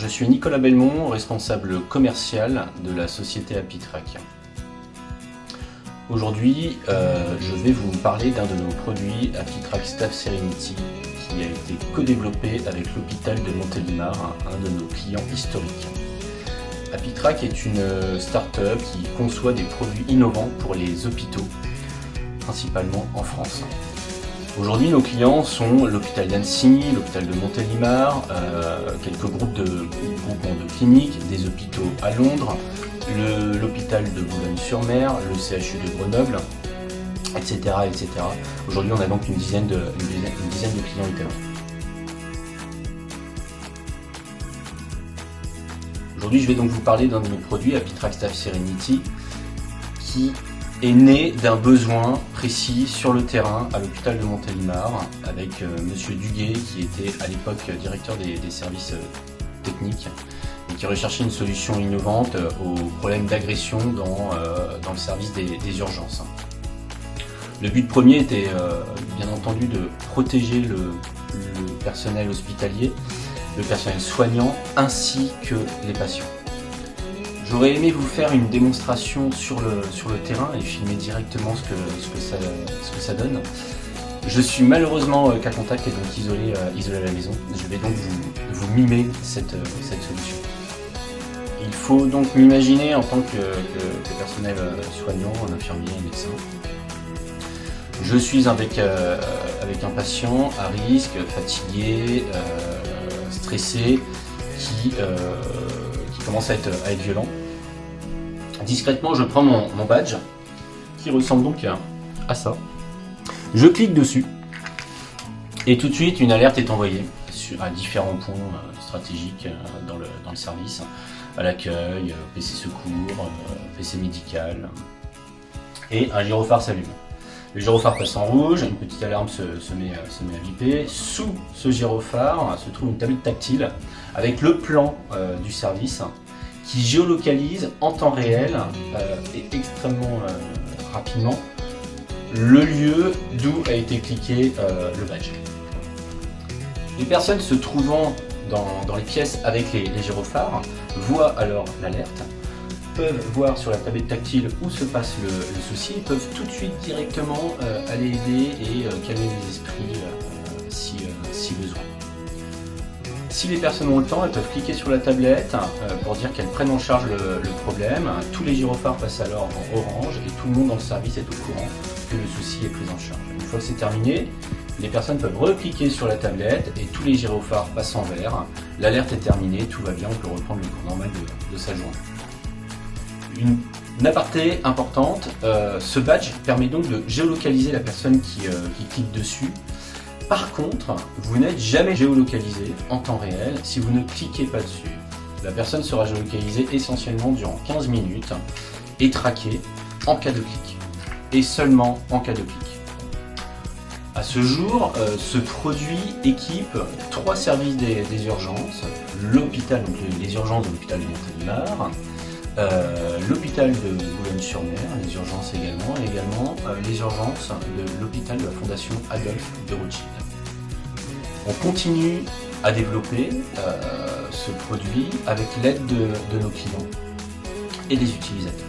Je suis Nicolas Belmont, responsable commercial de la société Happytrack. Aujourd'hui, je vais vous parler d'un de nos produits, Happytrack Staff Serenity, qui a été co-développé avec l'hôpital de Montélimar, un de nos clients historiques. Happytrack est une start-up qui conçoit des produits innovants pour les hôpitaux, principalement en France. Aujourd'hui, nos clients sont l'hôpital d'Annecy, l'hôpital de Montélimar, quelques groupements de cliniques, des hôpitaux à Londres, l'hôpital de Boulogne-sur-Mer, le CHU de Grenoble, etc. etc. Aujourd'hui, on a donc une dizaine de clients italiens. Aujourd'hui, je vais donc vous parler d'un de nos produits, Happytrack Staff Serenity, qui est né d'un besoin précis sur le terrain à l'hôpital de Montélimar avec Monsieur Duguet, qui était à l'époque directeur des services techniques et qui recherchait une solution innovante aux problèmes d'agression dans le service des urgences. Le but premier était bien entendu de protéger le personnel hospitalier, le personnel soignant ainsi que les patients. J'aurais aimé vous faire une démonstration sur le terrain et filmer directement ce que ça donne. Je suis malheureusement cas contact et donc isolé à la maison. Je vais donc vous mimer cette solution. Il faut donc m'imaginer en tant que personnel soignant, un infirmier, un médecin. Je suis avec un patient à risque, fatigué, stressé, qui commence à être violent. Discrètement, je prends mon badge, qui ressemble donc à ça. Je clique dessus, et tout de suite, une alerte est envoyée à différents points stratégiques dans le service, à l'accueil, PC secours, PC médical, et un gyrophare s'allume. Le gyrophare passe en rouge, une petite alarme se met à biper. Sous ce gyrophare se trouve une tablette tactile avec le plan du service qui géolocalise en temps réel et extrêmement rapidement le lieu d'où a été cliqué le badge. Les personnes se trouvant dans les pièces avec les gyrophares voient alors l'alerte, peuvent voir sur la tablette tactile où se passe le souci, peuvent tout de suite directement aller aider et calmer les esprits si besoin. Si les personnes ont le temps, elles peuvent cliquer sur la tablette pour dire qu'elles prennent en charge le problème. Tous les gyrophares passent alors en orange et tout le monde dans le service est au courant que le souci est pris en charge. Une fois que c'est terminé, les personnes peuvent recliquer sur la tablette et tous les gyrophares passent en vert. L'alerte est terminée, tout va bien, on peut reprendre le cours normal de sa journée. Une aparté importante, ce badge permet donc de géolocaliser la personne qui clique dessus. Par contre, vous n'êtes jamais géolocalisé en temps réel si vous ne cliquez pas dessus. La personne sera géolocalisée essentiellement durant 15 minutes et traquée en cas de clic. Et seulement en cas de clic. À ce jour, ce produit équipe 3 services des urgences, l'hôpital, donc les urgences de l'hôpital de Montélimar, l'hôpital de Boulogne-sur-Mer, les urgences également, et également les urgences de l'hôpital de la Fondation Adolphe de Rothschild. On continue à développer ce produit avec l'aide de nos clients et des utilisateurs.